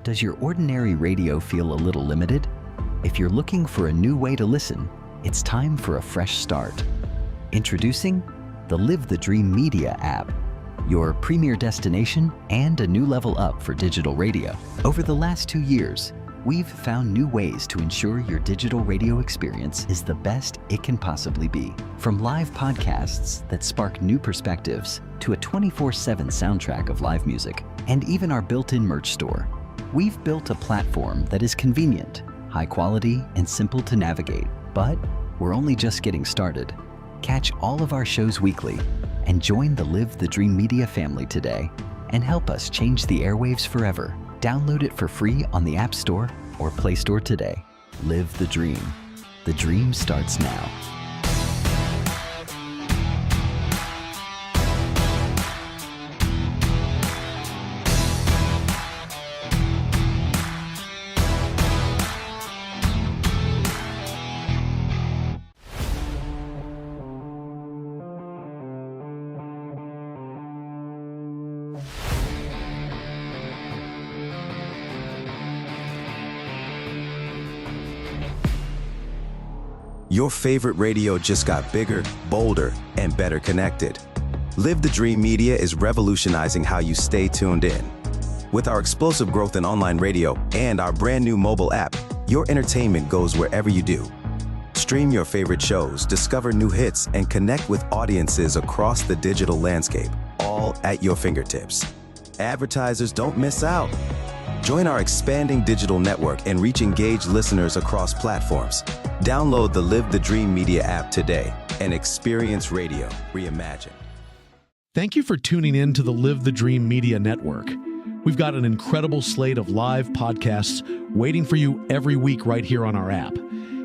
Does your ordinary radio feel a little limited? If you're looking for a new way to listen, it's time for a fresh start. Introducing the Live the Dream Media app, your premier destination and a new level up for digital radio. Over the last 2 years, we've found new ways to ensure your digital radio experience is the best it can possibly be. From live podcasts that spark new perspectives to a 24/7 soundtrack of live music, and even our built-in merch store, we've built a platform that is convenient, high quality, and simple to navigate. But we're only just getting started. Catch all of our shows weekly and join the Live the Dream Media family today and help us change the airwaves forever. Download it for free on the App Store or Play Store today. Live the dream. The dream starts now. Your favorite radio just got bigger, bolder, and better connected. Live the Dream Media is revolutionizing how you stay tuned in. With our explosive growth in online radio and our brand new mobile app, your entertainment goes wherever you do. Stream your favorite shows, discover new hits, and connect with audiences across the digital landscape, all at your fingertips. Advertisers don't miss out. Join our expanding digital network and reach engaged listeners across platforms. Download the Live the Dream Media app today and experience radio reimagined. Thank you for tuning in to the Live the Dream Media Network. We've got an incredible slate of live podcasts waiting for you every week right here on our app.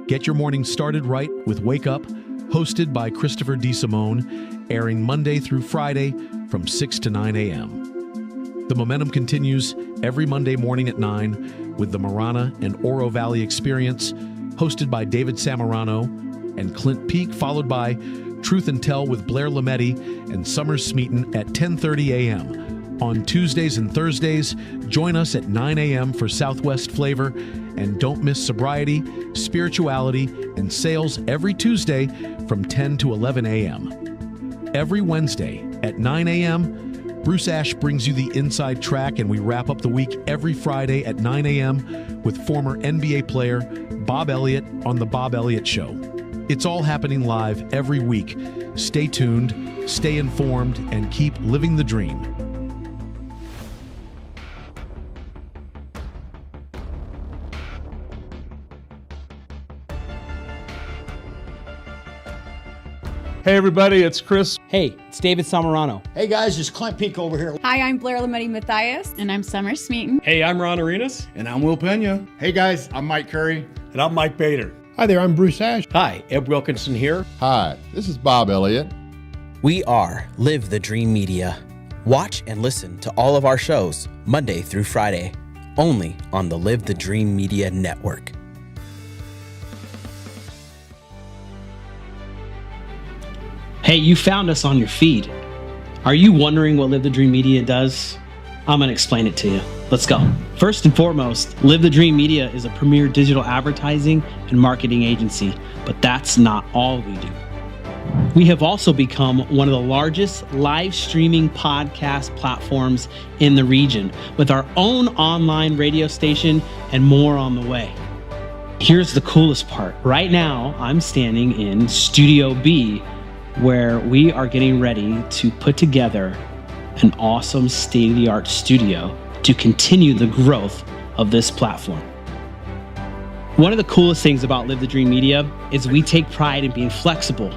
Get your morning started right with Wake Up, hosted by Christopher DeSimone, airing Monday through Friday from 6 to 9 a.m. The momentum continues every Monday morning at 9 with the Marana and Oro Valley Experience, hosted by David Samarano and Clint Peak, followed by Truth and Tell with Blair Lametti and Summer Smeaton at 10:30 a.m. On Tuesdays and Thursdays, join us at 9 a.m. for Southwest Flavor, and don't miss Sobriety, Spirituality, and Sales every Tuesday from 10 to 11 a.m. Every Wednesday at 9 a.m., Bruce Ash brings you the Inside Track, and we wrap up the week every Friday at 9 a.m. with former NBA player Bob Elliott on The Bob Elliott Show. It's all happening live every week. Stay tuned, stay informed, and keep living the dream. Hey everybody, it's Chris. Hey, it's David Samarano. Hey guys, it's Clint Peak over here. Hi, I'm Blair Lametti Mathias. And I'm Summer Smeaton. Hey, I'm Ron Arenas. And I'm Will Pena. Hey guys, I'm Mike Curry. And I'm Mike Bader. Hi there, I'm Bruce Ash. Hi, Ed Wilkinson here. Hi, this is Bob Elliott. We are Live the Dream Media. Watch and listen to all of our shows Monday through Friday, only on the Live the Dream Media Network. Hey, you found us on your feed. Are you wondering what Live the Dream Media does? I'm going to explain it to you. Let's go. First and foremost, Live the Dream Media is a premier digital advertising and marketing agency, but that's not all we do. We have also become one of the largest live streaming podcast platforms in the region, with our own online radio station and more on the way. Here's the coolest part. Right now, I'm standing in Studio B, where we are getting ready to put together an awesome state-of-the-art studio to continue the growth of this platform. One of the coolest things about Live the Dream Media is we take pride in being flexible.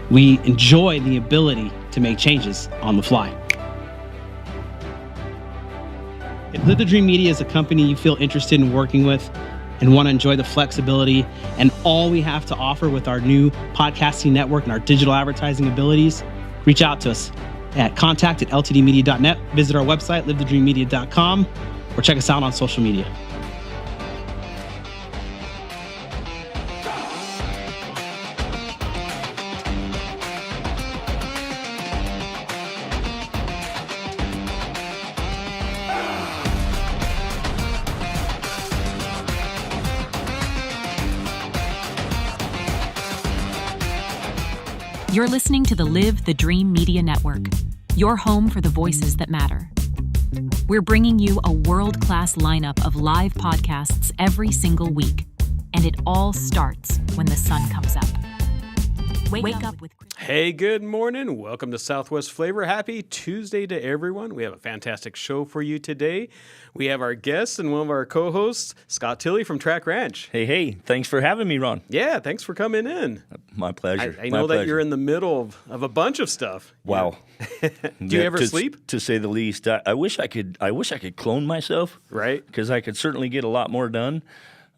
We enjoy the ability to make changes on the fly. If Live the Dream Media is a company you feel interested in working with and want to enjoy the flexibility and all we have to offer with our new podcasting network and our digital advertising abilities, reach out to us at contact@ltdmedia.net. Visit our website, livethedreammedia.com, or check us out on social media. You're listening to the Live the Dream Media Network, your home for the voices that matter. We're bringing you a world-class lineup of live podcasts every single week, and it all starts when the sun comes up. Wake up with... Hey, good morning. Welcome to Southwest Flavor. Happy Tuesday to everyone. We have a fantastic show for you today. We have our guest and one of our co-hosts, Scott Tilley from TRAK Ranch. Hey, thanks for having me, Ron. Yeah, thanks for coming in. My pleasure. I know that you're in the middle of a bunch of stuff. Wow. Do you ever sleep? To say the least. I wish I could clone myself. Right. Because I could certainly get a lot more done.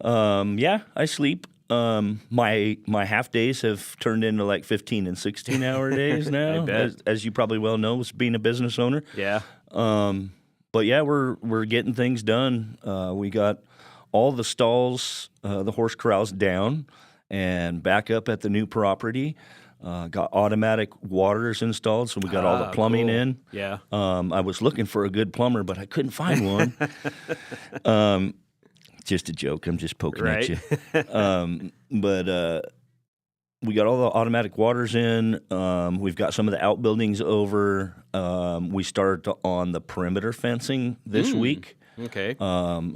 Yeah, I sleep. My half days have turned into like 15 and 16 hour days now, I bet. as you probably well know, as being a business owner. Yeah. But yeah, we're getting things done. We got all the stalls, the horse corrals down and back up at the new property. Got automatic waters installed, so we got all the plumbing cool. in. Yeah. I was looking for a good plumber, but I couldn't find one. Just a joke. I'm just poking at you. But we got all the automatic waters in. We've got some of the outbuildings over. We started on the perimeter fencing this week. Okay.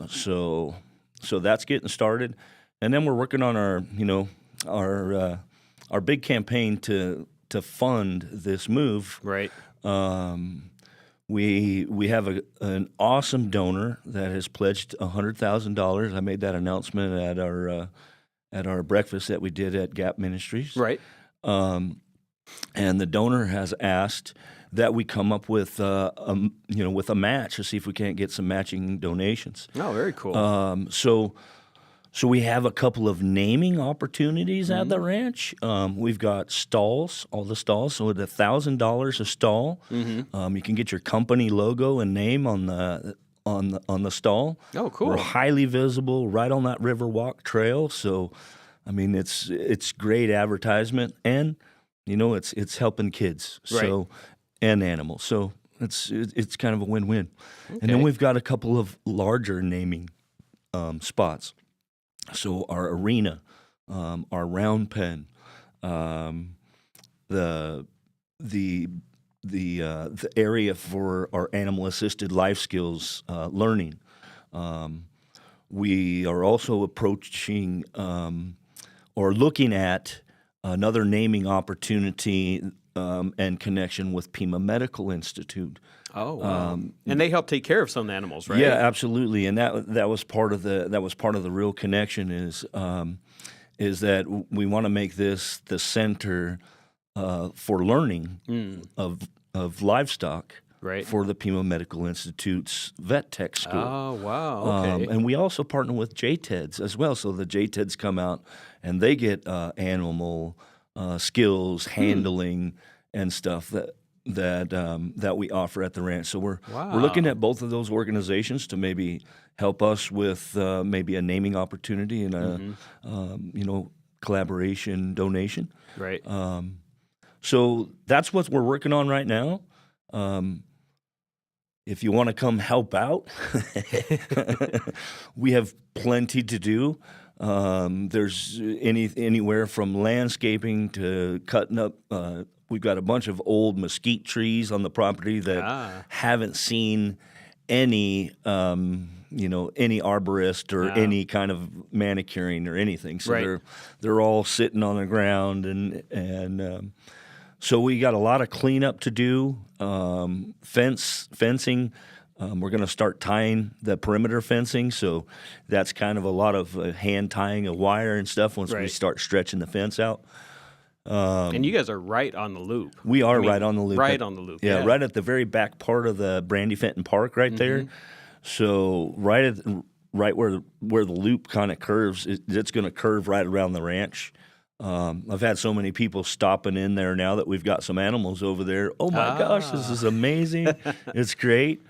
So that's getting started, and then we're working on our big campaign to fund this move. Right. We have an awesome donor that has pledged $100,000. I made that announcement at our breakfast that we did at Gap Ministries. Right. And the donor has asked that we come up with with a match to see if we can't get some matching donations. Oh, very cool. So we have a couple of naming opportunities at the ranch. We've got stalls, all the stalls. So at $1,000 a stall, you can get your company logo and name on the stall. Oh, cool! We're highly visible, right on that Riverwalk Trail. So, I mean, it's great advertisement, and it's helping kids. Right. So, and animals. So it's kind of a win-win. Okay. And then we've got a couple of larger naming spots. So our arena, our round pen, the area for our animal assisted life skills learning. We are also approaching or looking at another naming opportunity and connection with Pima Medical Institute. Oh, wow. And they help take care of some animals, right? Yeah, absolutely. And that was part of the real connection is that we want to make this the center for learning of livestock. Right. For the Pima Medical Institute's vet tech school. Oh, wow. Okay. And we also partner with JTEDs as well. So the JTEDs come out and they get animal skills, handling, and stuff that we offer at the ranch. So we're looking at both of those organizations to maybe help us with maybe a naming opportunity and a collaboration donation. Right. So that's what we're working on right now. If you want to come help out, we have plenty to do. There's anywhere from landscaping to cutting up. We've got a bunch of old mesquite trees on the property that haven't seen any arborist or any kind of manicuring or anything. So they're all sitting on the ground and so we got a lot of cleanup to do. Fencing. We're going to start tying the perimeter fencing, so that's kind of a lot of hand tying of wire and stuff once we start stretching the fence out. And you guys are right on the loop. We are right on the loop. Right on the loop. Yeah, right at the very back part of the Brandy Fenton Park right there. So right where the loop kind of curves, it's going to curve right around the ranch. I've had so many people stopping in there now that we've got some animals over there. Oh my gosh, this is amazing. It's great.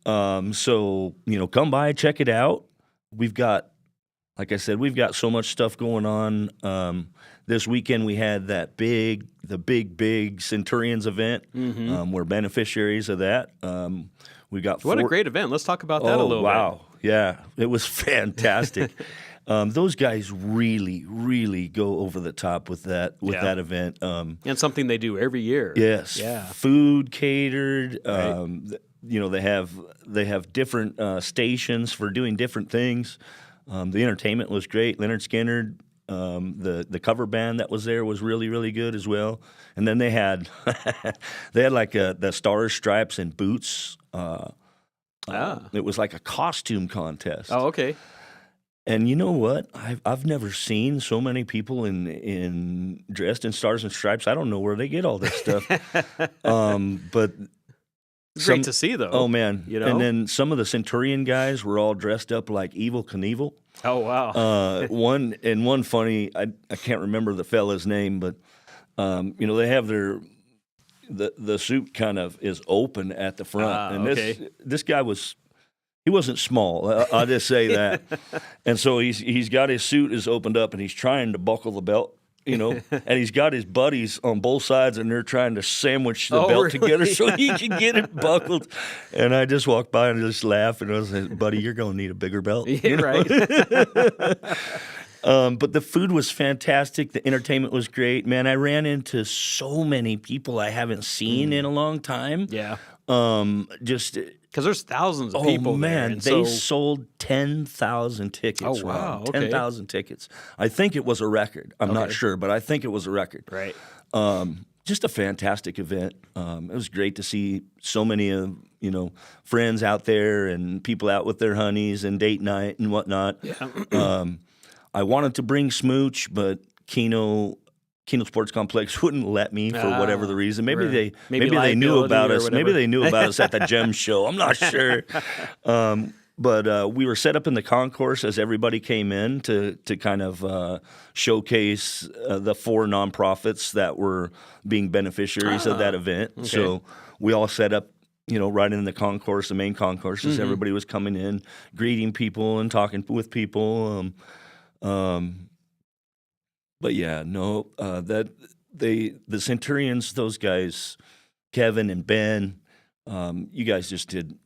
So, come by, check it out. We've got, like I said, we've got so much stuff going on. This weekend we had the big Centurions event. We're beneficiaries of that. We've got what a great event. Let's talk about that a little bit. Wow. Yeah, it was fantastic. Those guys really, really go over the top with that event. And something they do every year. Yes. Yeah. Food catered. Right. They have different stations for doing different things. The entertainment was great. Leonard Skinner, the cover band that was there was really, really good as well. And then they had like the Stars, Stripes, and Boots. It was like a costume contest. Oh, okay. And you know what? I've never seen so many people in dressed in Stars and Stripes. I don't know where they get all this stuff. But it's great to see, though. Oh man, you know. And then some of the Centurion guys were all dressed up like Evel Knievel. Oh wow. One funny. I can't remember the fella's name, but they have the suit kind of is open at the front, and this guy he wasn't small. I'll just say that. And so he's got his suit is opened up, and he's trying to buckle the belt, and he's got his buddies on both sides, and they're trying to sandwich the belt together so he can get it buckled. And I just walked by and just laughed, and I was like, buddy, you're going to need a bigger belt. Yeah, right. But the food was fantastic. The entertainment was great. Man, I ran into so many people I haven't seen in a long time. Yeah. Just because there's thousands of people man, there. They sold 10,000 tickets. Oh, wow. Okay. 10,000 tickets. I think it was a record. I'm not sure, but I think it was a record. Right. Just a fantastic event. It was great to see so many of friends out there and people out with their honeys and date night and whatnot. Yeah. I wanted to bring Smooch, but Keno Sports Complex wouldn't let me for whatever the reason. Maybe they knew about us. Maybe they knew about us at the Gem Show. I'm not sure. But we were set up in the concourse as everybody came in to kind of showcase the 4 nonprofits that were being beneficiaries of that event. Okay. So we all set up, right in the concourse, the main concourse, as everybody was coming in, greeting people and talking with people. But yeah, no, the Centurions, those guys, Kevin and Ben, you guys just did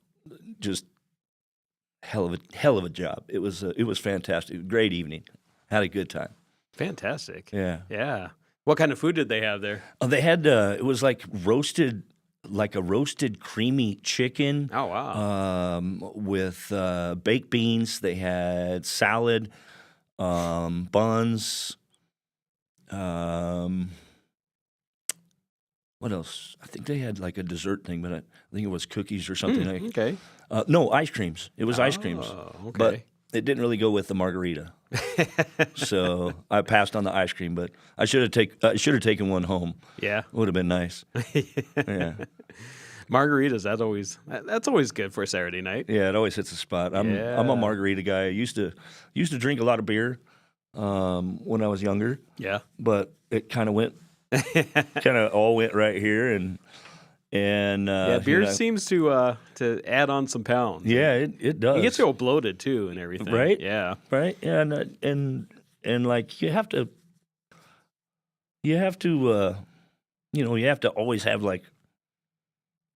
hell of a job. It was fantastic. Great evening. Had a good time. Fantastic. Yeah. Yeah. What kind of food did they have there? They had it was like a roasted creamy chicken. Oh wow. With baked beans. They had salad, buns. What else? I think they had like a dessert thing, but I think it was cookies or something. Okay. No, ice creams. It was ice creams. Okay. But it didn't really go with the margarita. So I passed on the ice cream, but I should have taken one home. Yeah. Would have been nice. Yeah. Margaritas, that's always good for a Saturday night. Yeah, it always hits a spot. I'm a margarita guy. I used to drink a lot of beer when I was younger. Yeah. But it kind of all went right here and beer seems to add on some pounds. Yeah, it does. It gets real bloated too and everything. Right? Yeah. Right? Yeah, and like you have to always have like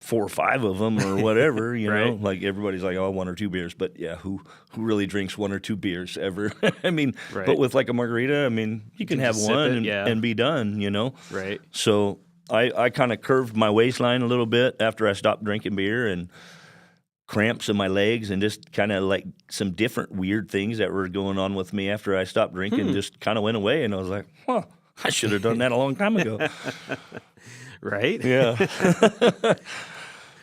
4 or 5 of them or whatever, right. know, like everybody's like, 1 or 2 beers, but yeah, who really drinks 1 or 2 beers ever? I mean, right. But with like a margarita, I mean, you can have one and be done, Right. So I kind of curved my waistline a little bit after I stopped drinking beer, and cramps in my legs and just kind of like some different weird things that were going on with me after I stopped drinking just kind of went away, and I was like, I should have done that a long time ago. Right? Yeah.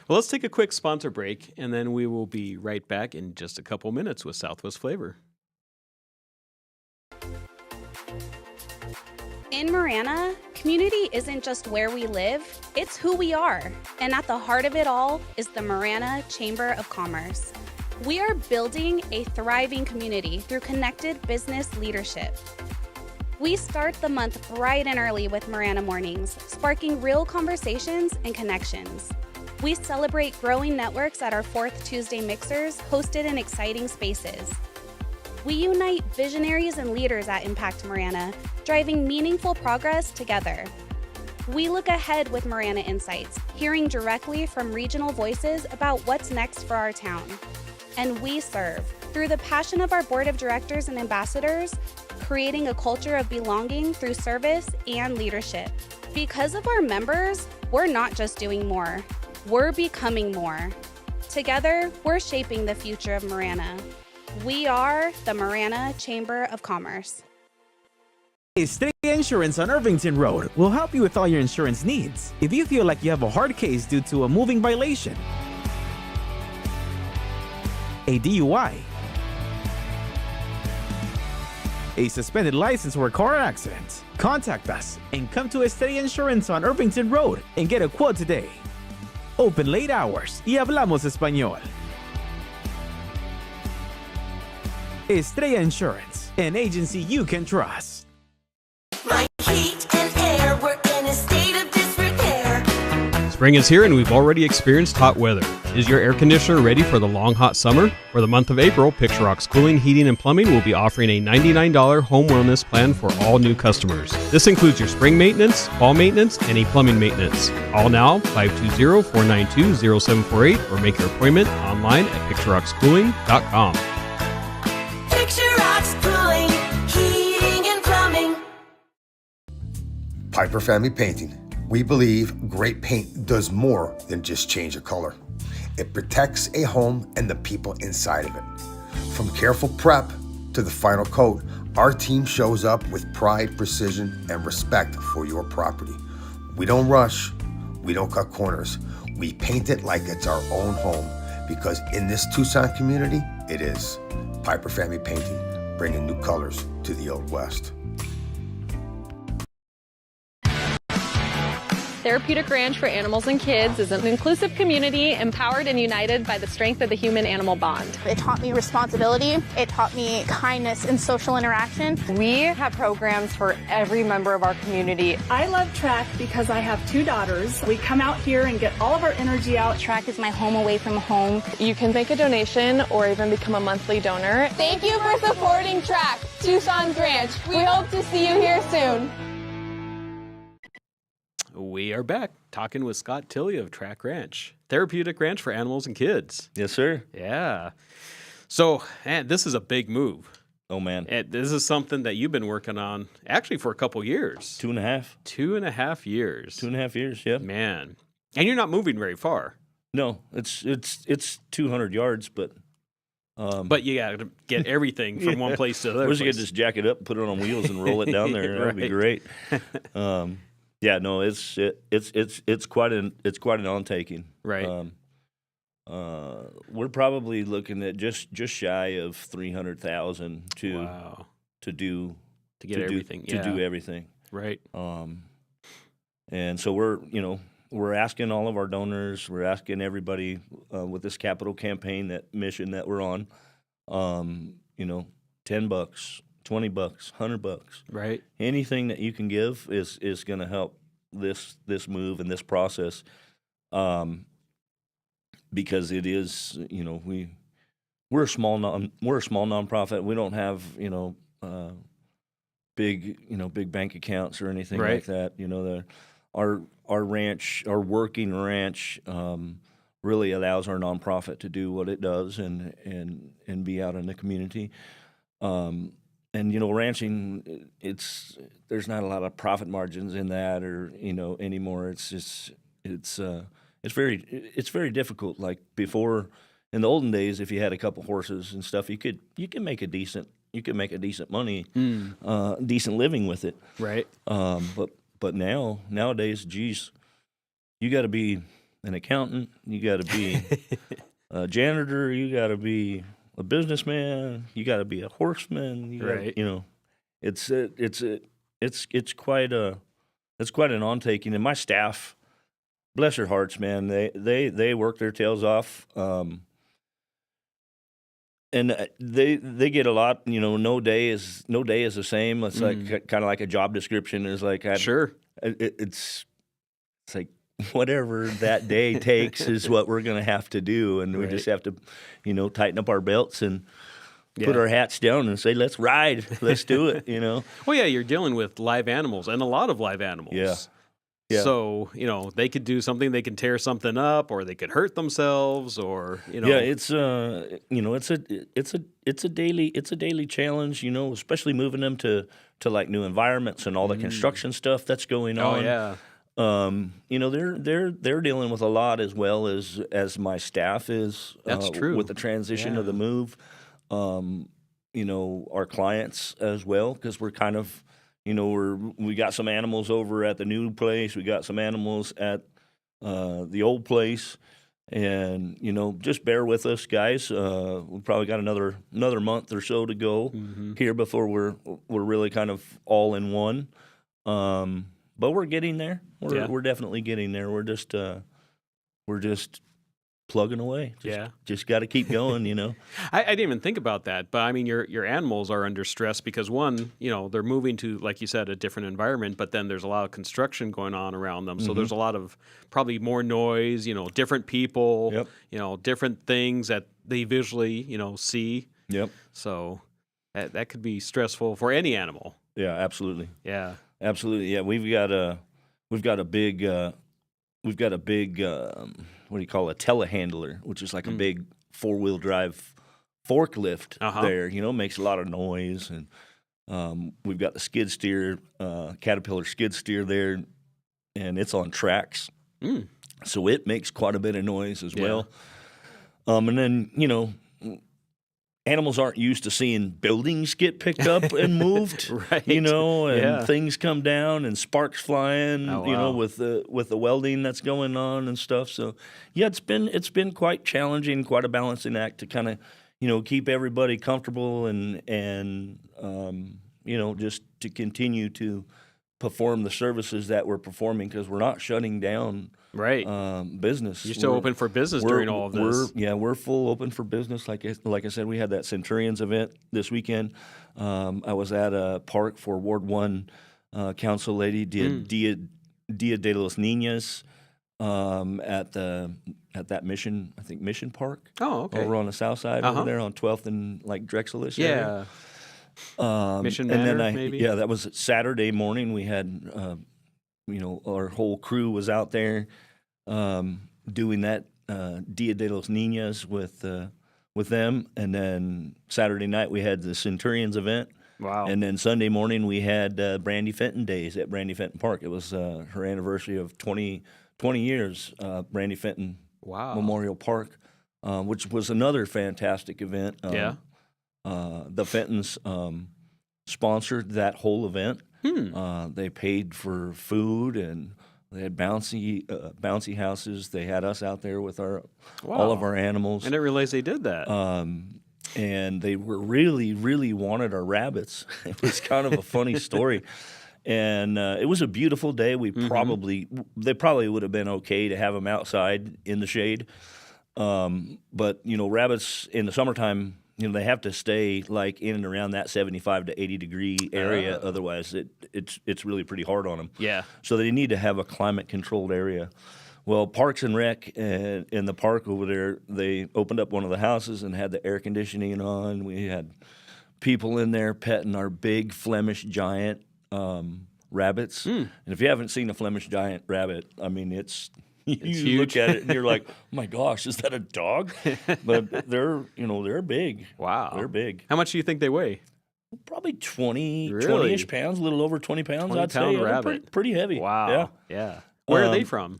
Well, let's take a quick sponsor break, and then we will be right back in just a couple minutes with Southwest Flavor. In Marana, community isn't just where we live, it's who we are. And at the heart of it all is the Marana Chamber of Commerce. We are building a thriving community through connected business leadership. We start the month bright and early with Marana Mornings, sparking real conversations and connections. We celebrate growing networks at our 4th Tuesday mixers, hosted in exciting spaces. We unite visionaries and leaders at Impact Marana, driving meaningful progress together. We look ahead with Marana Insights, hearing directly from regional voices about what's next for our town. and we serve through the passion of our board of directors and ambassadors, creating a culture of belonging through service and leadership. Because of our members, we're not just doing more, we're becoming more. Together, we're shaping the future of Marana. We are the Marana Chamber of Commerce. Tilley Insurance on Irvington Road will help you with all your insurance needs. If you feel like you have a hard case due to a moving violation, a DUI, a suspended license or a car accident, contact us and come to Tilley Insurance on Irvington Road and get a quote today. Open late hours y hablamos español. Estrella Insurance, an agency you can trust. Like heat and air, we're in a state of disrepair. Spring is here and we've already experienced hot weather. Is your air conditioner ready for the long hot summer? For the month of April, Picture Rock's Cooling, Heating, and Plumbing will be offering a $99 home wellness plan for all new customers. This includes your spring maintenance, fall maintenance, and a plumbing maintenance. Call now 520-492-0748 or make your appointment online at picturerockscooling.com. Picture Rocks Cooling, Heating, and Plumbing. Piper Family Painting. We believe great paint does more than just change a color. It protects a home and the people inside of it. From careful prep to the final coat, our team shows up with pride, precision, and respect for your property. We don't rush, we don't cut corners. We paint it like it's our own home, because in this Tucson community, it is. Piper Family Painting, bringing new colors to the Old West. Therapeutic Ranch for Animals and Kids is an inclusive community empowered and united by the strength of the human-animal bond. It taught me responsibility. It taught me kindness and social interaction. We have programs for every member of our community. I love TRAK because I have 2 daughters. We come out here and get all of our energy out. TRAK is my home away from home. You can make a donation or even become a monthly donor. Thank you for supporting TRAK, Tucson's Ranch. We hope to see you here soon. We are back talking with Scott Tilley of TRAK Ranch, Therapeutic Ranch for Animals and Kids. Yes, sir. Yeah. So, man, this is a big move. Oh, man. And this is something that you've been working on actually for a couple years. 2.5. 2.5 years. 2.5 years, yeah. Man. And you're not moving very far. No, it's 200 yards, but... but you got to get everything from one place to the other. Wish you could just jack it up, put it on wheels, and roll it down there. That'd be great. Yeah, no, it's quite an undertaking. Right. We're probably looking at just shy of 300,000 to do everything. Right. And so we're asking all of our donors, we're asking everybody with this capital campaign, that mission that we're on, $10, $20, $100. Right. Anything that you can give is going to help this move and this process, because it is, we're a small nonprofit. We don't have big bank accounts or anything like that. Our ranch, our working ranch, really allows our nonprofit to do what it does and be out in the community. And ranching, there's not a lot of profit margins in that, or anymore. It's very difficult. Like before, in the olden days, if you had a couple horses and stuff, you could make a decent money, decent living with it. Right. But nowadays, geez, you got to be an accountant, you got to be a janitor, you got to be a businessman, you got to be a horseman. It's quite an undertaking. And my staff, bless their hearts, man, they work their tails off, and they get a lot. No day is the same. It's like kind of like a job description. It's like it's like whatever that day takes is what we're going to have to do, and we just have to, tighten up our belts and put our hats down and say, let's ride, let's do it, Well, yeah, you're dealing with live animals, and a lot of live animals. Yeah. Yeah. So, they could do something, they can tear something up, or they could hurt themselves, or, Yeah, it's it's a daily challenge, especially moving them to like new environments and all the construction stuff that's going Oh, on. yeah. They're dealing with a lot as well as my staff is. That's true. With the transition of the Yeah. move. Our clients as well, because we're kind of, we got some animals over at the new place, we got some animals at the old place, and just bear with us, guys. We've probably got another month or so to go here before we're really kind of all in one. But we're getting there. We're definitely getting there. We're just plugging away. Just got to keep going. I didn't even think about that, but I mean, your animals are under stress because one, they're moving to, like you said, a different environment, but then there's a lot of construction going on around them. So there's a lot of probably more noise, different people, different things that they visually, see. Yep. So that could be stressful for any animal. Yeah, absolutely. Yeah. Absolutely. Yeah, we've got a big what do you call it? Telehandler, which is like a big 4-wheel drive forklift there. Makes a lot of noise, and we've got the skid steer, Caterpillar skid steer there, and it's on tracks, so it makes quite a bit of noise as well. And then animals aren't used to seeing buildings get picked up and moved, right? And things come down and sparks flying, Oh, wow. with the welding that's going on and stuff. So, yeah, it's been quite challenging, quite a balancing act to kind of, keep everybody comfortable and just to continue to perform the services that we're performing, because we're not shutting down. Right. Business. You're still open for business during all of this. We're full open for business. Like I said, we had that Centurions event this weekend. I was at a park for Ward 1 council lady, Dia de los Niños, at that Mission Park. Oh, okay. Over on the south side over there on 12th and like Drexelish area. Mission and Manor, then maybe? Yeah, that was Saturday morning. We had our whole crew was out there doing that Dia de los Niños with them, and then Saturday night we had the Centurions event. Wow! And then Sunday morning we had Brandy Fenton Days at Brandy Fenton Park. It was her anniversary of 20 years, Brandy Fenton Memorial Park, which was another fantastic event. The Fentons sponsored that whole event. They paid for food, and they had bouncy houses. They had us out there with all of our animals. I didn't realize they did that. And they were really wanted our rabbits. It was kind of a funny story. And it was a beautiful day. They probably would have been okay to have them outside in the shade. But rabbits in the summertime, they have to stay like in and around that 75 to 80 degree area. Otherwise, it's really pretty hard on them. Yeah. So they need to have a climate controlled area. Well, Parks and Rec in the park over there, they opened up one of the houses and had the air conditioning on. We had people in there petting our big Flemish giant rabbits. And if you haven't seen a Flemish giant rabbit, I mean, it's you look at it and you're like, oh my gosh, is that a dog? But they're big. Wow. They're big. How much do you think they weigh? Probably 20-ish pounds, a little over 20 pounds, I'd say. 20-pound rabbit. They're pretty heavy. Wow. Yeah. Where are they from?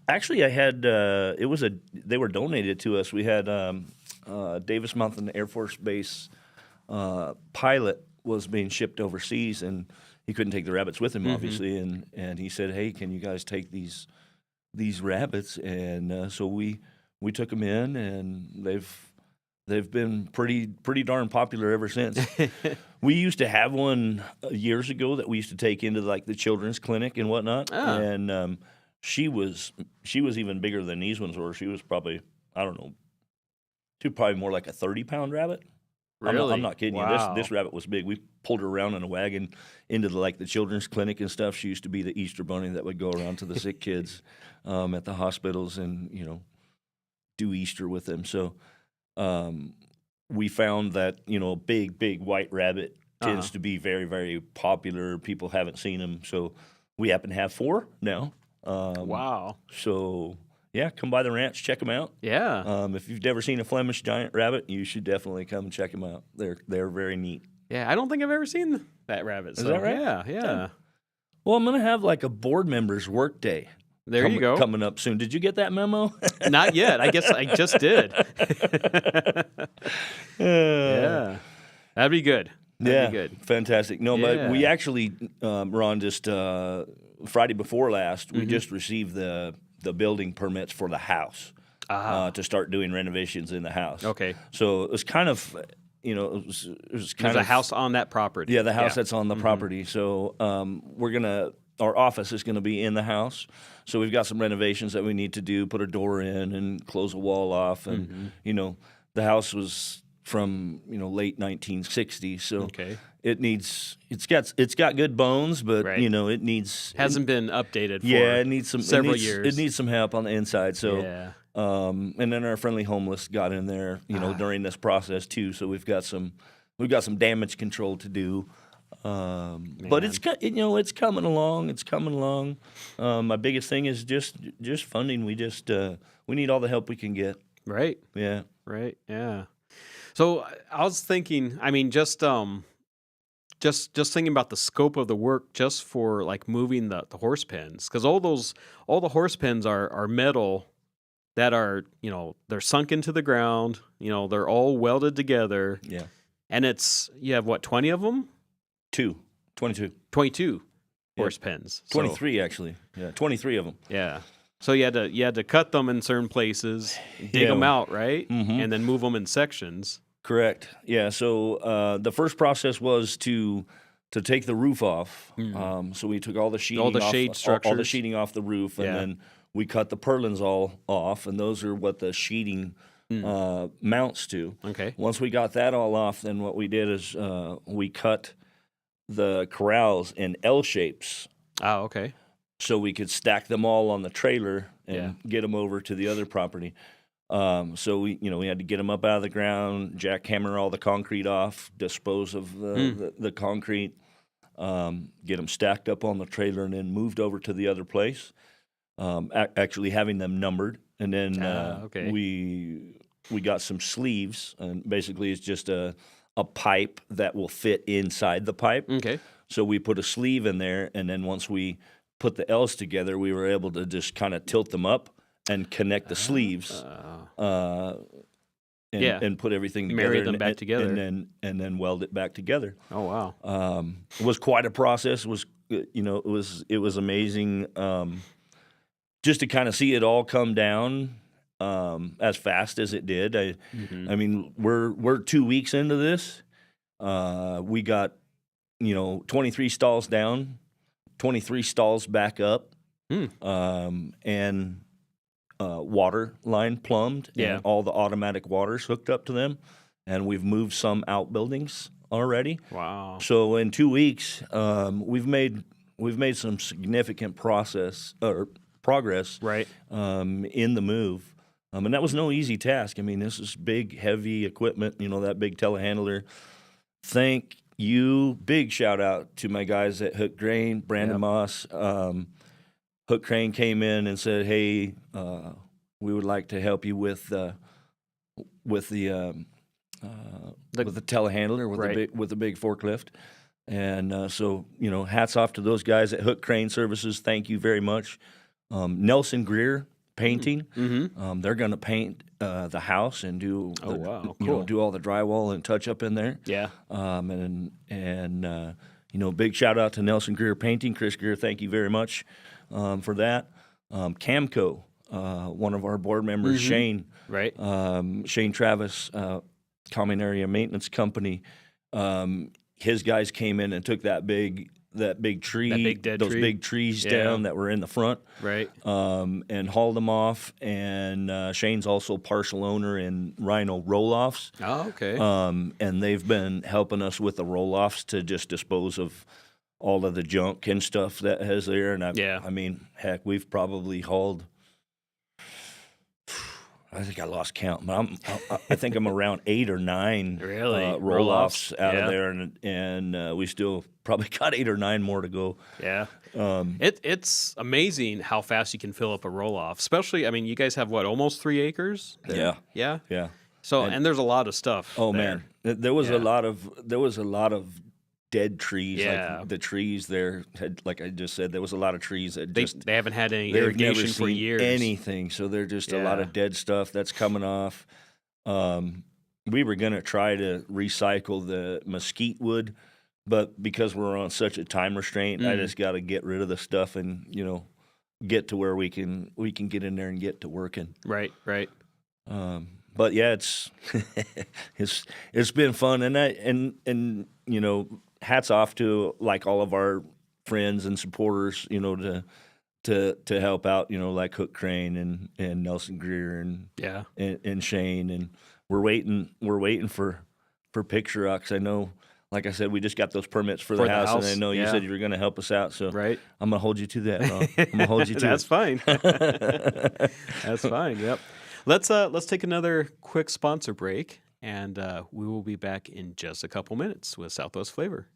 Actually, I had they were donated to us. We had Davis Mountain Air Force Base pilot was being shipped overseas, and he couldn't take the rabbits with him, obviously. And he said, "Hey, can you guys take these rabbits?" And so we took them in, and they've been pretty darn popular ever since. We used to have one years ago that we used to take into like the children's clinic and whatnot, and she was even bigger than these ones were. She was probably, I don't know, probably more like a 30-pound rabbit. Really? I'm not kidding Wow. you. This rabbit was big. We pulled her around in a wagon into the children's clinic and stuff. She used to be the Easter bunny that would go around to the sick kids at the hospitals and do Easter with them. So we found that big white rabbit tends to be very, very popular. People haven't seen them, so we happen to have 4 now. Wow. So, yeah, come by the ranch, check them out. Yeah. If you've never seen a Flemish giant rabbit, you should definitely come and check them out. They're very neat. Yeah, I don't think I've ever seen that rabbit. Is that right? Yeah. Well, I'm going to have like a board members work day. There you go. Coming up soon. Did you get that memo? Not yet. I guess I just did. Yeah. That'd be good. That'd be good. Fantastic. No, but we actually, Ron, just Friday before last, we just received the building permits for the house to start doing renovations in the house. Okay. So it was kind of, it was kind There's of a house on that property. Yeah, the house that's on the property. So our office is going to be in the house. So we've got some renovations that we need to do, put a door in and close a wall off. And, the house was from, late 1960s. So it's got good bones, but, it needs. Hasn't been updated for it needs several years. It needs some help on the inside. So, and then our friendly homeless got in there, during this process too. So we've got some damage control to do. But it's coming along. It's coming along. My biggest thing is just funding. We need all the help we can get. Right. Yeah. Right. Yeah. So I was thinking. I mean, just thinking about the scope of the work, just for like moving the horse pens, because all the horse pens are metal that are they're sunk into the ground. They're all welded together. Yeah. And you have what, 20 of them? 22 horse pens. 23 actually. Yeah, 23 of them. Yeah. So you had to cut them in certain places, dig them out, right? Mm-hmm. And then move them in sections. Correct. Yeah. So the first process was to take the roof off. So we took all the sheeting, all the shade structures, all the sheeting off the roof, and then we cut the purlins all off, and those are what the sheeting mounts to. Okay. Once we got that all off, then what we did is we cut the corrals in L shapes. Oh, okay. So we could stack them all on the trailer and get them over to the other property. So we had to get them up out of the ground, jackhammer all the concrete off, dispose of the concrete, get them stacked up on the trailer, and then moved over to the other place. Actually having them numbered, and then we got some sleeves, and basically it's just a pipe that will fit inside the pipe. Okay. So we put a sleeve in there, and then once we put the L's together, we were able to just kind of tilt them up and connect the sleeves, and put everything together, marry them back together, and then weld it back together. Oh wow! It was quite a process. It was amazing, just to kind of see it all come down as fast as it did. I mean, we're 2 weeks into this. We got 23 stalls down, 23 stalls back up, and water line plumbed, and all the automatic waters hooked up to them, and we've moved some outbuildings already. Wow! So in 2 weeks, we've made some significant progress, right, in the move. And that was no easy task. I mean, this is big, heavy equipment. That big telehandler. Thank you. Big shout out to my guys at Hook Crane, Brandon Moss. Hook Crane came in and said, "Hey, we would like to help you with the telehandler, with the big forklift." And so hats off to those guys at Hook Crane Services. Thank you very much. Nelson Greer Painting. They're going to paint the house and do do all the drywall and touch up in there. Yeah. Big shout out to Nelson Greer Painting. Chris Greer, thank you very much for that. Camco, one of our board members, Shane. Right. Shane Travis, Common Area Maintenance Company. His guys came in and took that big tree, those big trees down that were in the front, right, and hauled them off. And Shane's also partial owner in Rhino Roll-Offs. Oh, okay. And they've been helping us with the roll-offs to just dispose of all of the junk and stuff that has there. And I mean, heck, we've probably hauled, I think I lost count, but I think I'm around 8 or 9 really roll-offs out of there, and we still probably got 8 or 9 more to go. Yeah. It's amazing how fast you can fill up a roll-off, especially, I mean, you guys have, what, almost 3 acres? Yeah. Yeah? Yeah. So, and there's a lot of stuff Oh, there. man. There was a lot of dead trees. Yeah. Like the trees there had, like I just said, there was a lot of trees that They haven't had any they've irrigation never for seen years. anything. So they're just a lot of dead stuff that's coming off. We were going to try to recycle the mesquite wood, but because we're on such a time restraint, I just got to get rid of the stuff and, get to where we can get in there and get to working. Right. But yeah, it's it's been fun, and hats off to like all of our friends and supporters, to help out, like Hook Crane and Nelson Greer and Shane, and we're waiting for Picture Rock. 'Cause I know, like I said, we just got those permits for the house, and I know you said you were going to help us out, so I'm going to hold you to that, Ron. I'm going to hold you to That's it. fine. That's fine. Yep. Let's take another quick sponsor break, and we will be back in just a couple minutes with Southwest Flavor.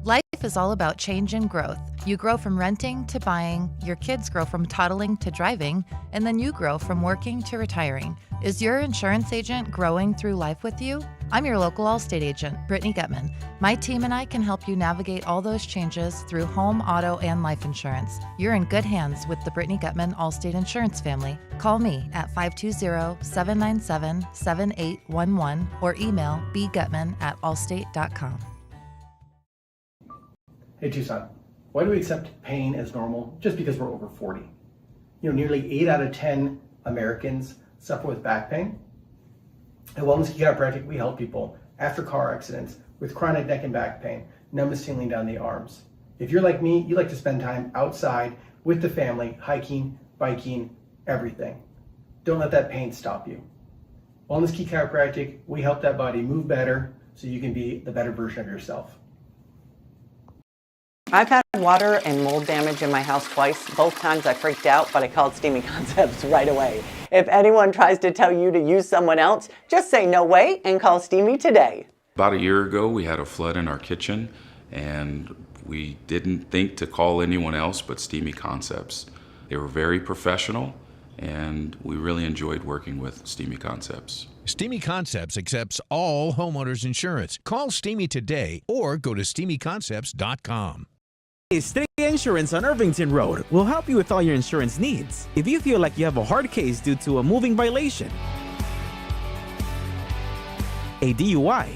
Life is all about change and growth. You grow from renting to buying, your kids grow from toddling to driving, and then you grow from working to retiring. Is your insurance agent growing through life with you? I'm your local Allstate agent, Brittany Gutman. My team and I can help you navigate all those changes through home, auto, and life insurance. You're in good hands with the Brittany Gutman Allstate Insurance family. Call me at 520-797-7811 or email bgutman@allstate.com. Hey Tucson, why do we accept pain as normal just because we're over 40? Nearly 8 out of 10 Americans suffer with back pain. At Wellness Chiropractic, we help people after car accidents with chronic neck and back pain, numbness tingling down the arms. If you're like me, you like to spend time outside with the family, hiking, biking, everything. Don't let that pain stop you. Wellness Chiropractic, we help that body move better so you can be the better version of yourself. I've had water and mold damage in my house twice. Both times I freaked out, but I called Steamy Concepts right away. If anyone tries to tell you to use someone else, just say no way and call Steamy today. About a year ago, we had a flood in our kitchen, and we didn't think to call anyone else but Steamy Concepts. They were very professional, and we really enjoyed working with Steamy Concepts. Steamy Concepts accepts all homeowners insurance. Call Steamy today or go to steamyconcepts.com. Estrella Insurance on Irvington Road will help you with all your insurance needs. If you feel like you have a hard case due to a moving violation, a DUI,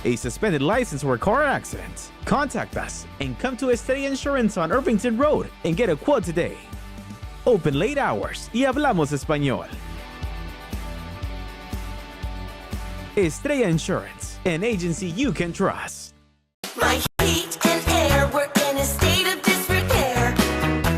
a suspended license or a car accident, contact us and come to Estrella Insurance on Irvington Road and get a quote today. Open late hours y hablamos español. Estrella Insurance, an agency you can trust. My heat and air, we're in a state of disrepair.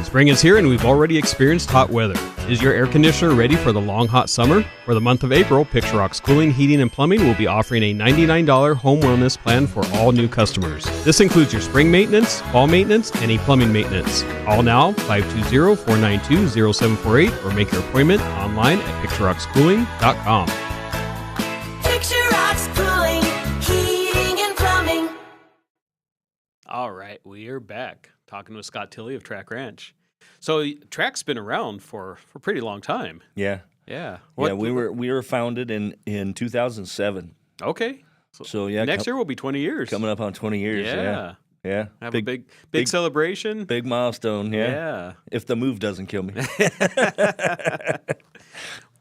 Spring is here, and we've already experienced hot weather. Is your air conditioner ready for the long, hot summer? For the month of April, Picture Rock's Cooling, Heating, and Plumbing will be offering a $99 home wellness plan for all new customers. This includes your spring maintenance, fall maintenance, and any plumbing maintenance. Call now, 520-492-0748, or make your appointment online at picturerockschooling.com. Picture Rock's Cooling, Heating, and Plumbing. All right, we are back talking with Scott Tilley of TRAK Ranch. So TRAK's been around for a pretty long time. Yeah. Yeah. We were founded in 2007. Okay. So yeah, next year will be 20 years. Coming up on 20 years. Yeah. Yeah. Have a big celebration. Big milestone. Yeah. Yeah. If the move doesn't kill me.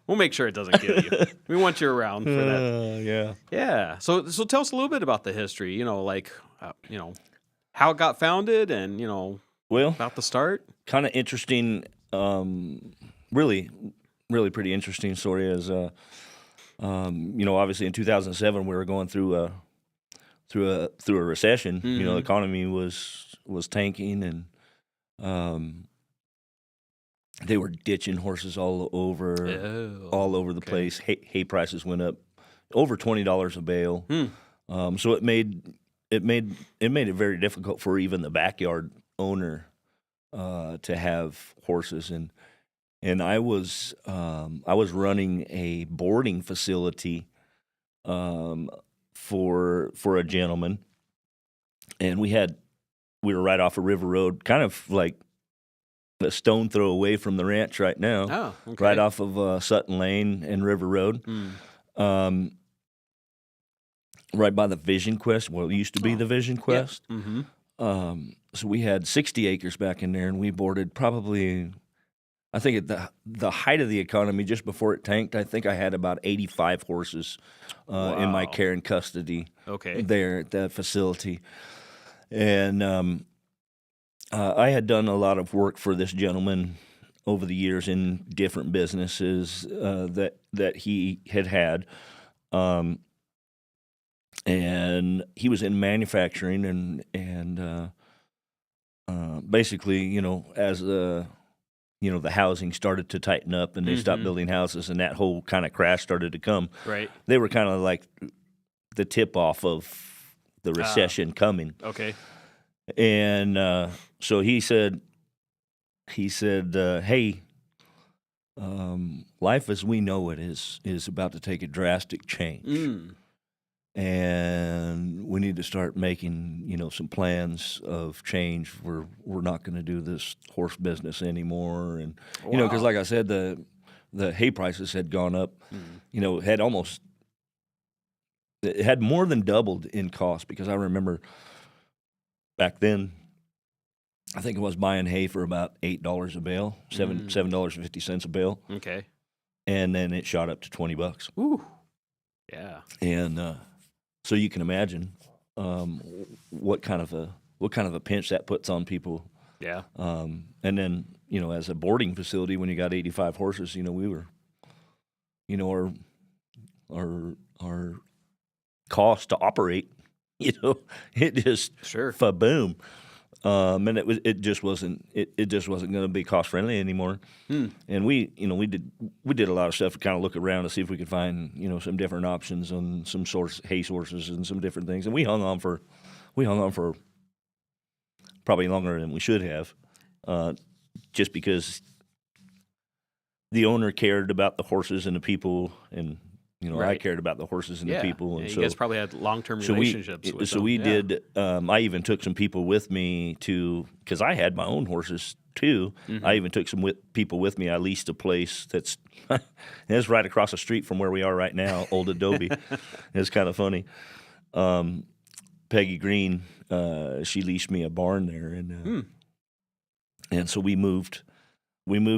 We'll make sure it doesn't kill you. We want you around for that. Yeah. Yeah. So tell us a little bit about the history. How it got founded, and about the start. Kind of interesting. Really pretty interesting story. Is obviously in 2007 we were going through a recession. Mm-hmm. The economy was tanking, and they were ditching horses all over the place. Hay prices went up over $20 a bale. So it made it very difficult for even the backyard owner to have horses, and I was running a boarding facility for a gentleman, and we were right off a river road, kind of like a stone throw away from the ranch right now. Oh, okay. Right off of Sutton Lane and River Road. Right by the Vision Quest. Well, it used to be the Vision Quest. Yep. Mm-hmm. So we had 60 acres back in there, and we boarded probably, I think at the height of the economy, just before it tanked, I think I had about 85 horses in my care and custody there at that facility. And I had done a lot of work for this gentleman over the years in different businesses that he had. And he was in manufacturing, and basically, as the housing started to tighten up and they stopped building houses, and that whole kind of crash started to come. Right. They were kind of like the tip off of the recession coming. Okay. And so he said, hey, life as we know it is about to take a drastic change. And we need to start making, some plans of change. We're not going to do this horse business anymore. And, because like I said, the hay prices had gone up, it had more than doubled in cost, because I remember back then, I think it was buying hay for about $8 a bale, $7.50 a bale. Okay. And then it shot up to $20. Ooh. Yeah. And so you can imagine what kind of a pinch that puts on people. Yeah. And then, as a boarding facility, when you got 85 horses, we were, our cost to operate, it just boom. And it just wasn't going to be cost friendly anymore. And we did a lot of stuff to kind of look around to see if we could find some different options on some hay sources and some different things. And we hung on for probably longer than we should have, just because the owner cared about the horses and the people, and I cared about the horses and the people. And you so guys probably had long-term relationships with them. We did. I even took some people with me because I had my own horses too. I even took some people with me. I leased a place that's it's right across the street from where we are right now, Old Adobe. It's kind of funny. Peggy Green, she leased me a barn there, and so we moved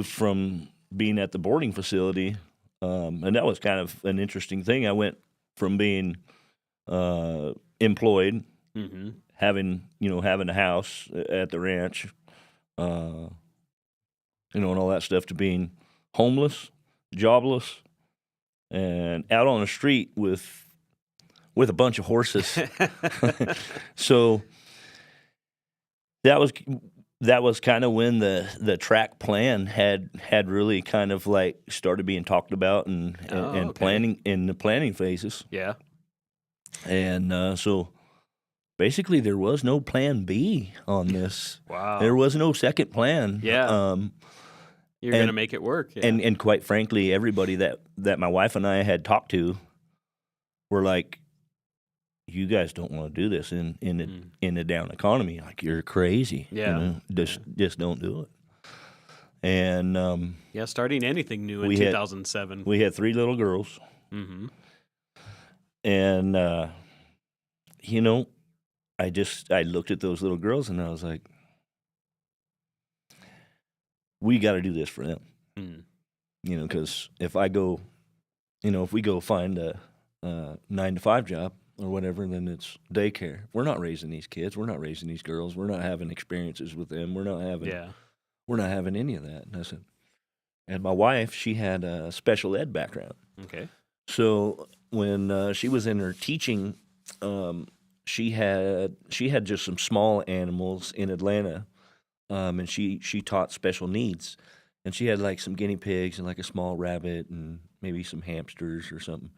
from being at the boarding facility. And that was kind of an interesting thing. I went from being employed, having a house at the ranch, and all that stuff, to being homeless, jobless, and out on the street with a bunch of horses. So that was kind of when the TRAK plan had really kind of like started being talked about and planning in the planning phases. Yeah. And so basically there was no plan B on this. Wow. There was no second plan. Yeah. You're going to make it work. Yeah. And quite frankly, everybody that my wife and I had talked to were like, you guys don't want to do this in the down economy. Like, you're crazy. Yeah. Just don't do it. And starting anything new in 2007. We had 3 little girls. And I looked at those little girls and I was like, we got to do this for them. Because if we go find a 9-to-5 job or whatever, then it's daycare. We're not raising these kids. We're not raising these girls. We're not having experiences with them. We're not having any of that. And I said, and my wife, she had a special ed background. Okay. So when she was in her teaching, she had just some small animals in Atlanta, and she taught special needs, and she had like some guinea pigs and like a small rabbit and maybe some hamsters or something.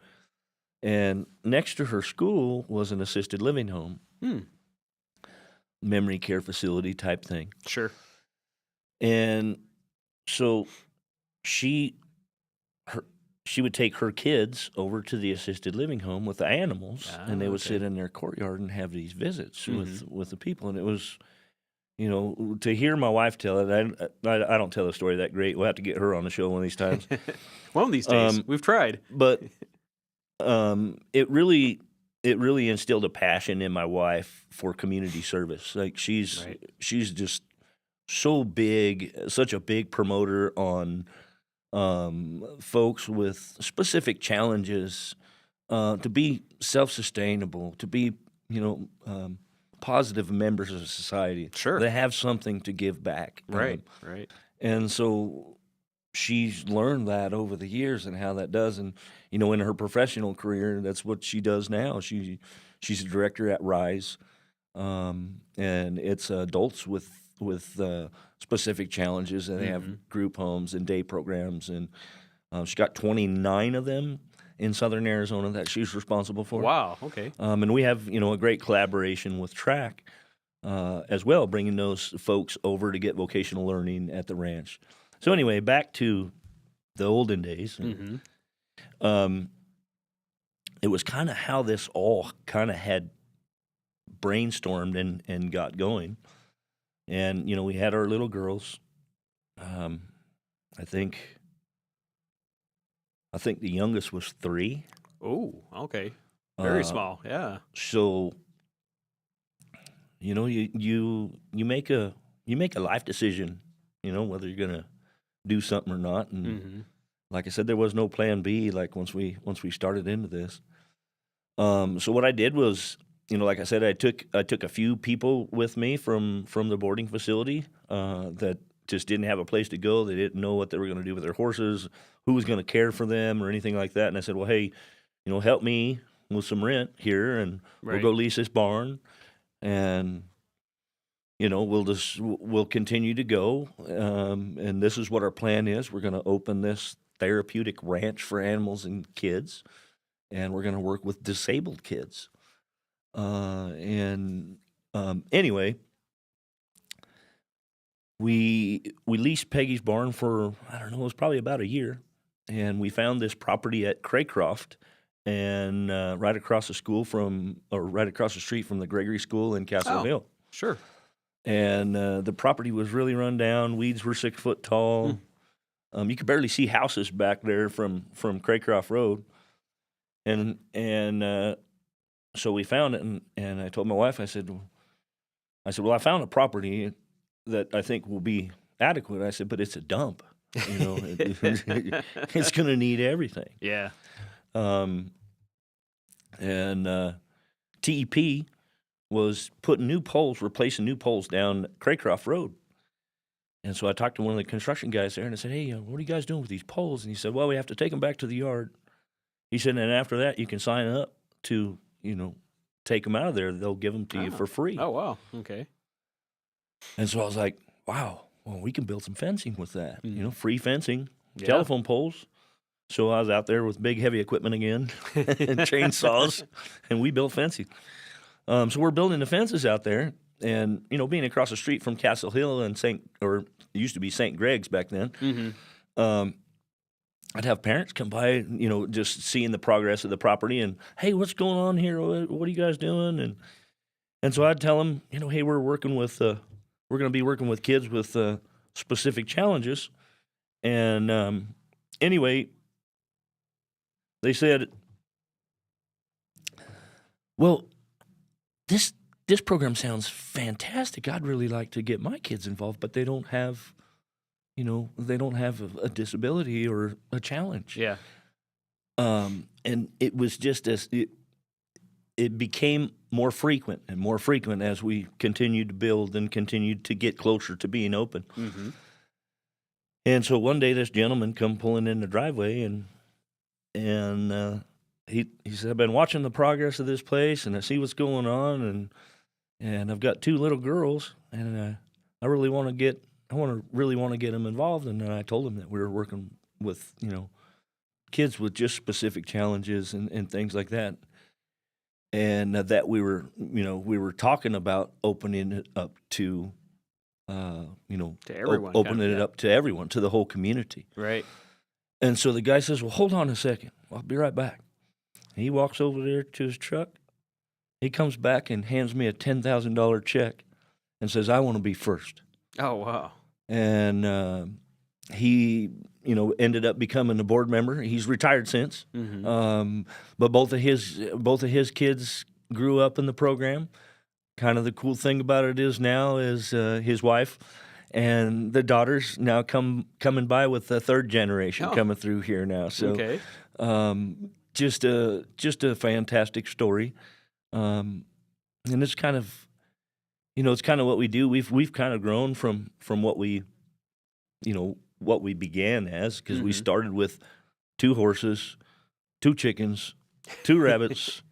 And next to her school was an assisted living home, memory care facility type thing. Sure. And so she would take her kids over to the assisted living home with the animals, and they would sit in their courtyard and have these visits with the people. And it was, to hear my wife tell it, I don't tell the story that great. We'll have to get her on the show one of these times. One of these days. We've tried. But it really instilled a passion in my wife for community service. Like she's just so big, such a big promoter on folks with specific challenges, to be self-sustainable, to be, positive members of society. Sure. They have something to give back. Right. And so she's learned that over the years and how that does. And, in her professional career, that's what she does now. She's a director at Rise, and it's adults with specific challenges, and they have group homes and day programs, and she's got 29 of them in southern Arizona that she's responsible for. Wow, okay. And we have, a great collaboration with TRAK as well, bringing those folks over to get vocational learning at the ranch. So anyway, back to the olden days. It was kind of how this all kind of had brainstormed and got going. And, we had our little girls. I think the youngest was 3. Oh, okay. Very small, yeah. So, you make a life decision, whether you're gonna do something or not. And like I said, there was no plan B. Like once we started into this. So what I did was, like I said, I took a few people with me from the boarding facility that just didn't have a place to go. They didn't know what they were going to do with their horses, who was going to care for them or anything like that. And I said, well, hey, help me with some rent here, and we'll go lease this barn, and we'll continue to go. And this is what our plan is. We're going to open this therapeutic ranch for animals and kids, and we're going to work with disabled kids. Anyway, we leased Peggy's barn for, I don't know, it was probably about a year, and we found this property at Craycroft, and right across the street from the Gregory School in Castle Hill. Sure. And the property was really run down. Weeds were 6 foot tall. You could barely see houses back there from Craycroft Road, and so we found it, and I told my wife, I said, well, I found a property that I think will be adequate. I said, but it's a dump. It's going to need everything. Yeah. TEP was replacing new poles down Craycroft Road. And so I talked to one of the construction guys there, and I said, hey, what are you guys doing with these poles? And he said, well, we have to take them back to the yard. He said, and after that, you can sign up to, take them out of there. They'll give them to you for free. Oh, wow. Okay. And so I was like, wow, well, we can build some fencing with that. Free fencing, telephone poles. So I was out there with big, heavy equipment again and chainsaws, and we built fencing. So we're building the fences out there. And, being across the street from Castle Hill and it used to be St. Greg's back then, I'd have parents come by, just seeing the progress of the property and, hey, what's going on here? What are you guys doing? And so I'd tell them, hey, we're going to be working with kids with specific challenges. And anyway, they said, well, this program sounds fantastic. I'd really like to get my kids involved, but they don't have, a disability or a challenge. Yeah. And it was just it became more frequent and more frequent as we continued to build and continued to get closer to being open. And so one day this gentleman come pulling in the driveway, and he said, I've been watching the progress of this place, and I see what's going on, and I've got 2 little girls, and I really want to get them involved. And then I told him that we were working with, kids with just specific challenges and things like that. And that we were talking about opening it up to to everyone, opening it up to everyone, to the whole community. Right. And so the guy says, well, hold on a second. I'll be right back. And he walks over there to his truck. He comes back and hands me a $10,000 check and says, I want to be first. Oh, wow. And he, ended up becoming a board member. He's retired since. Mm-hmm. But both of his kids grew up in the program. Kind of the cool thing about it is now is his wife and the daughters now coming by with the third generation coming through here now. So, just a fantastic story, and it's kind of, it's kind of what we do. We've kind of grown from what we began as, because we started with 2 horses, 2 chickens, 2 rabbits,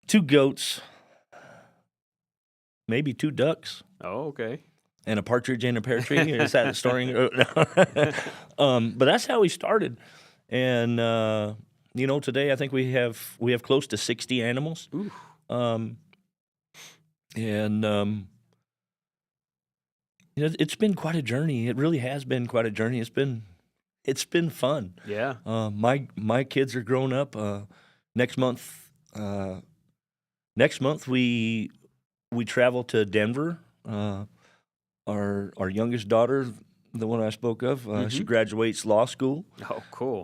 2 goats, maybe 2 ducks. Oh, okay. And a partridge and a pear tree. Is that the story? But that's how we started. And today I think we have close to 60 animals. Ooh. It's been quite a journey. It really has been quite a journey. It's been fun. Yeah. My kids are grown up. Next month we travel to Denver. Our youngest daughter, the one I spoke of, she graduates law school. Oh, cool.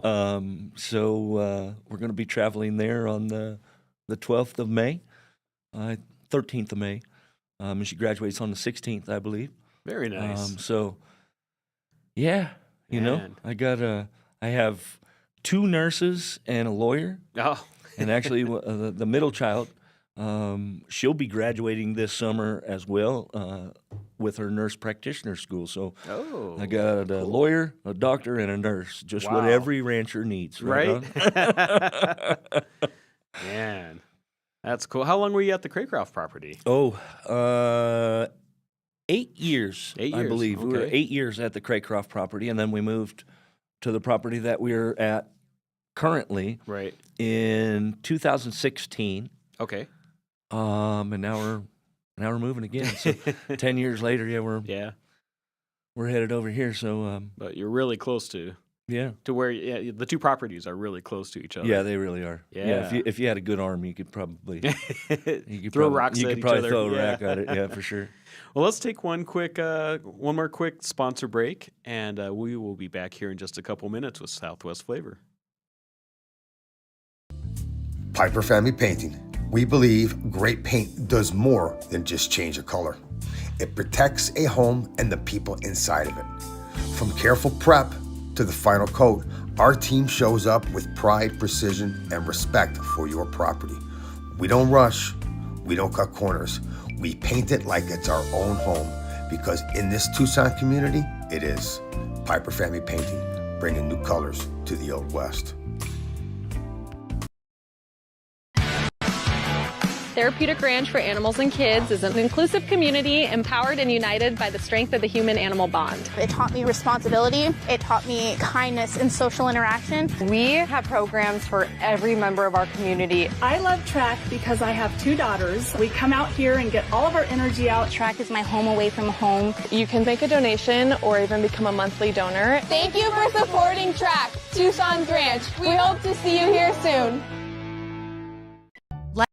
So we're going to be traveling there on the 12th of May, 13th of May. And she graduates on the 16th, I believe. Very nice. So, yeah, I have 2 nurses and a lawyer. Oh. And actually, the middle child, she'll be graduating this summer as well with her nurse practitioner school. So I got a lawyer, a doctor, and a nurse. Just what every rancher needs. Right? Man, that's cool. How long were you at the Craycroft property? 8 years, I believe. Okay. We were 8 years at the Craycroft property, and then we moved to the property that we're at currently in 2016. Okay. And now we're moving again. So 10 years later, we're headed over here. So, but you're really close to to where the 2 properties are really close to each other. Yeah, they really are. Yeah. If you had a good arm, you could probably throw rocks at each other. You could probably throw a rack at it. Yeah, for sure. Well, let's take one more quick sponsor break, and we will be back here in just a couple minutes with Southwest Flavor. Piper Family Painting. We believe great paint does more than just change a color. It protects a home and the people inside of it. From careful prep to the final coat, our team shows up with pride, precision, and respect for your property. We don't rush, we don't cut corners. We paint it like it's our own home, because in this Tucson community, it is. Piper Family Painting, bringing new colors to the Old West. Therapeutic Ranch for Animals and Kids is an inclusive community empowered and united by the strength of the human-animal bond. It taught me responsibility. It taught me kindness and social interaction. We have programs for every member of our community. I love TRAK because I have 2 daughters. We come out here and get all of our energy out. TRAK is my home away from home. You can make a donation or even become a monthly donor. Thank you for supporting TRAK, Tucson's Ranch. We hope to see you here soon.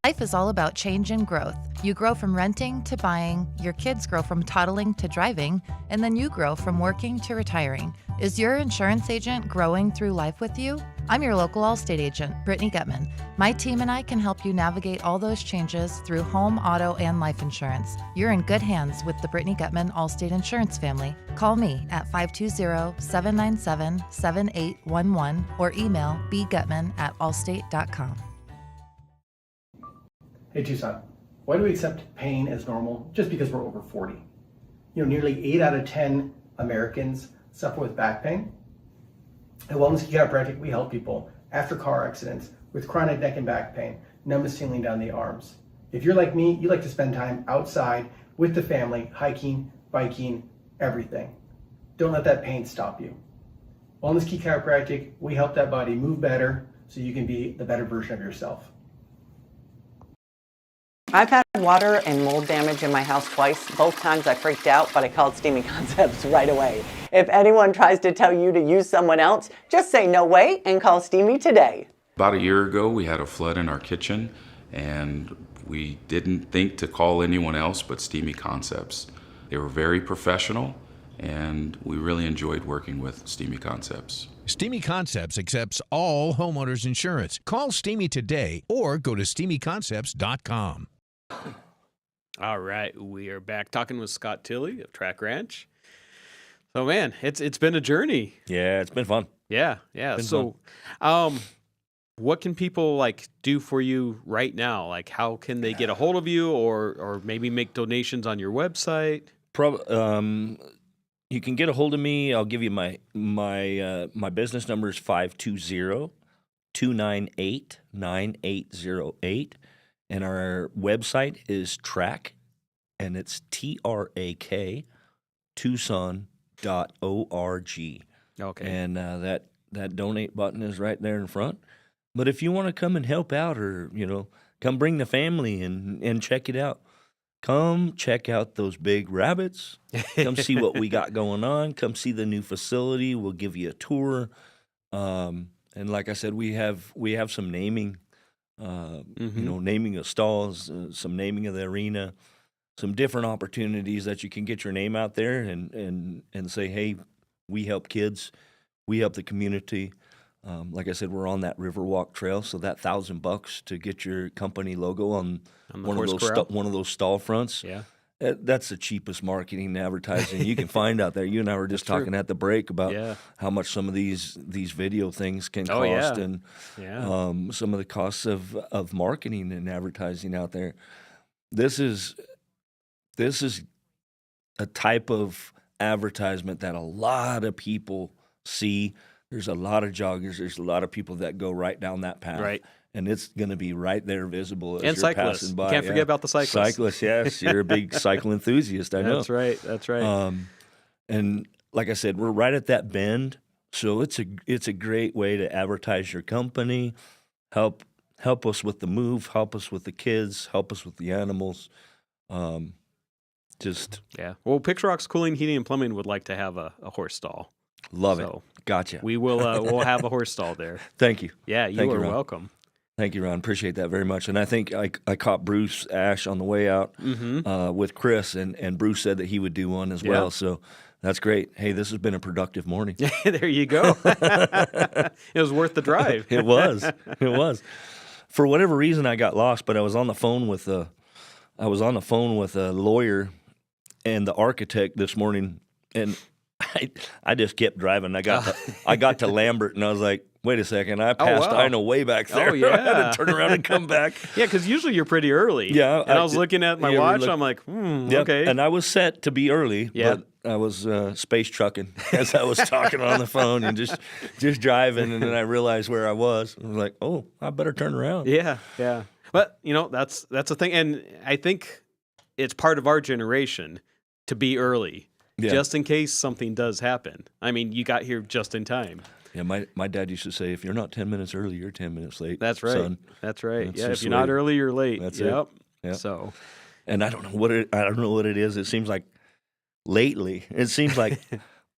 Life is all about change and growth. You grow from renting to buying, your kids grow from toddling to driving, and then you grow from working to retiring. Is your insurance agent growing through life with you? I'm your local Allstate agent, Brittany Gutman. My team and I can help you navigate all those changes through home, auto, and life insurance. You're in good hands with the Brittany Gutman Allstate Insurance family. Call me at 520-797-7811 or email bgutman@allstate.com. Hey Tucson, why do we accept pain as normal just because we're over 40? Nearly 8 out of 10 Americans suffer with back pain. At Wellness Chiropractic, we help people after car accidents with chronic neck and back pain, numbness tingling down the arms. If you're like me, you like to spend time outside with the family, hiking, biking, everything. Don't let that pain stop you. Wellness Chiropractic, we help that body move better so you can be the better version of yourself. I've had water and mold damage in my house twice. Both times I freaked out, but I called Steamy Concepts right away. If anyone tries to tell you to use someone else, just say no way and call Steamy today. About a year ago, we had a flood in our kitchen, and we didn't think to call anyone else but Steamy Concepts. They were very professional, and we really enjoyed working with Steamy Concepts. Steamy Concepts accepts all homeowners insurance. Call Steamy today or go to steamyconcepts.com. All right, we are back talking with Scott Tilley of TRAK Ranch. So, man, it's been a journey. Yeah, it's been fun. Yeah. So, what can people do for you right now? Like, how can they get a hold of you, or maybe make donations on your website? You can get a hold of me. I'll give you my business number is 520-298-9808, and our website is TRAK, and it's TRAK, Tucson.org. Okay. And that donate button is right there in front. But if you want to come and help out, or come bring the family and check it out. Come check out those big rabbits. Come see what we got going on. Come see the new facility. We'll give you a tour. And like I said, we have some naming, naming of stalls, some naming of the arena, some different opportunities that you can get your name out there and say, hey, we help kids, we help the community. Like I said, we're on that Riverwalk Trail, so that $1,000 to get your company logo on one of those stall fronts. Yeah, that's the cheapest marketing and advertising you can find out there. You and I were just talking at the break about how much some of these video things can cost, and some of the costs of marketing and advertising out there. This is a type of advertisement that a lot of people see. There's a lot of joggers. There's a lot of people that go right down that path. Right. And it's going to be right there visible as and you're cyclists. passing by. Can't forget about the cyclists. Cyclists, yes. You're a big cycle enthusiast, I know. That's right. And like I said, we're right at that bend. So it's a great way to advertise your company, help us with the move, help us with the kids, help us with the animals. Well, Picture Rocks Cooling, Heating, and Plumbing would like to have a horse stall. Love it. Gotcha. We will we'll have a horse stall there. Thank you. Yeah, you are welcome. Thank you, Ron. Appreciate that very much. And I think I caught Bruce Ash on the way out with Chris, and Bruce said that he would do one as well. So that's great. Hey, this has been a productive morning. There you go. It was worth the drive. It was. It was. For whatever reason, I got lost, but I was on the phone with a lawyer and the architect this morning, and I just kept driving. I got to Lambert, and I was like, wait a second, I passed Ina way back there. Oh, yeah. I had to turn around and come back. Yeah, because usually you're pretty early. Yeah. And I was looking at my watch, I'm like, okay. And I was set to be early, but I was space trucking as I was talking on the phone and just driving, and then I realized where I was. I was like, oh, I better turn around. Yeah. But, that's the thing. And I think it's part of our generation to be early. Yeah. Just in case something does happen. I mean, you got here just in time. Yeah, my dad used to say, if you're not 10 minutes early, you're 10 minutes late. That's right. Son. That's right. That's if you're not early, you're late. That's it. Yep. So, and I don't know what it is. It seems like lately,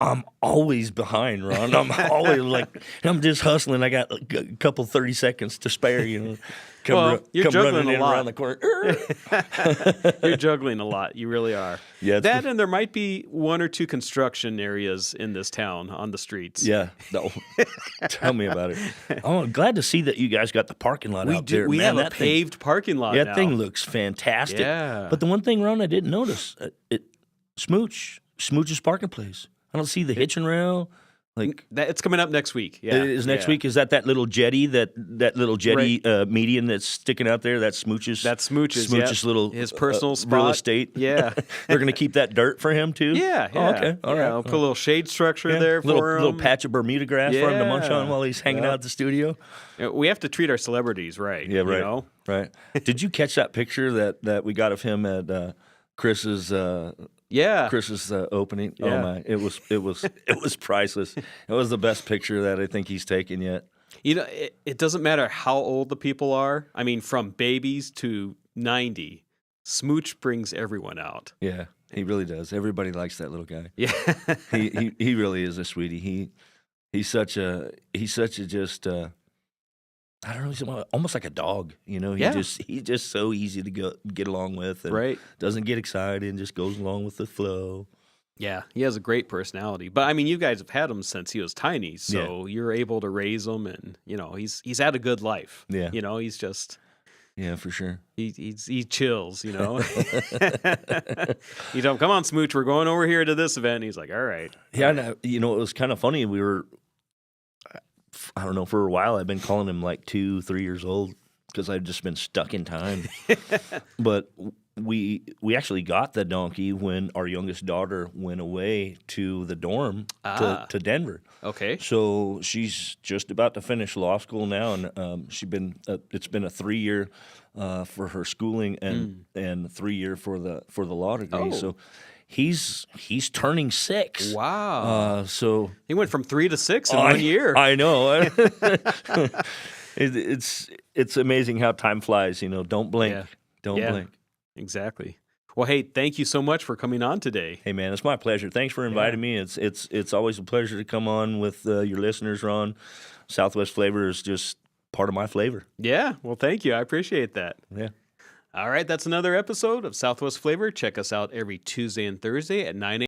I'm always behind, Ron. I'm always I'm just hustling. I got a couple 30 seconds to spare, you're come juggling running a lot around the corner. You're juggling a lot. You really are. Yeah. And there might be one or two construction areas in this town on the streets. Yeah. No. Tell me about it. I'm glad to see that you guys got the parking lot out there. We Man, have a paved parking lot now. That thing looks fantastic. Yeah. But the one thing, Ron, I didn't notice, Smooch's parking place. I don't see the hitching rail. It's coming up next week. Yeah, it is next week. Is that little jetty, median that's sticking out there? That's Smooch's. Smooch's little his personal spot. Real estate. Yeah, they're going to keep that dirt for him too. Yeah. Oh, okay. All right. I'll put a little shade structure there for him. Little patch of Bermuda grass for him to munch on while he's hanging out at the studio. We have to treat our celebrities right. Yeah, right. You know? Right. Did you catch that picture that we got of him at Chris's? Chris's opening. Yeah. Oh my! It was priceless. It was the best picture that I think he's taken yet. It doesn't matter how old the people are. I mean, from babies to 90. Smooch brings everyone out. Yeah, he really does. Everybody likes that little guy. Yeah. he really is a sweetie. He's such a just I don't know, he's almost like a dog, you know. He's just so easy to get along with, and Right. doesn't get excited and just goes along with the flow. Yeah, he has a great personality. But I mean, you guys have had him since he was tiny, so you're able to raise him, and you know, he's had a good life. Yeah. You know, he's just for sure. he chills, you know. You tell him, "Come on, Smooch, we're going over here to this event." And he's like, "All right." Yeah, and, you know, it was kind of funny. We were, I don't know, for a while I've been calling him like 2-3 years old because I've just been stuck in time. But we actually got the donkey when our youngest daughter went away to the dorm to Denver. Okay. So she's just about to finish law school now, and it's been a 3-year for her schooling and 3-year for the law degree. Oh. So he's turning 6. Wow. So he went from 3 to 6 in 1 year. I know. It's amazing how time flies. You know, don't blink. Yeah. Don't blink. Exactly. Well, hey, thank you so much for coming on today. Hey, man, it's my pleasure. Thanks for inviting me. It's always a pleasure to come on with your listeners, Ron. Southwest Flavor is just part of my flavor. Yeah. Well, thank you. I appreciate that. Yeah. All right. That's another episode of Southwest Flavor. Check us out every Tuesday and Thursday at 9 a.m.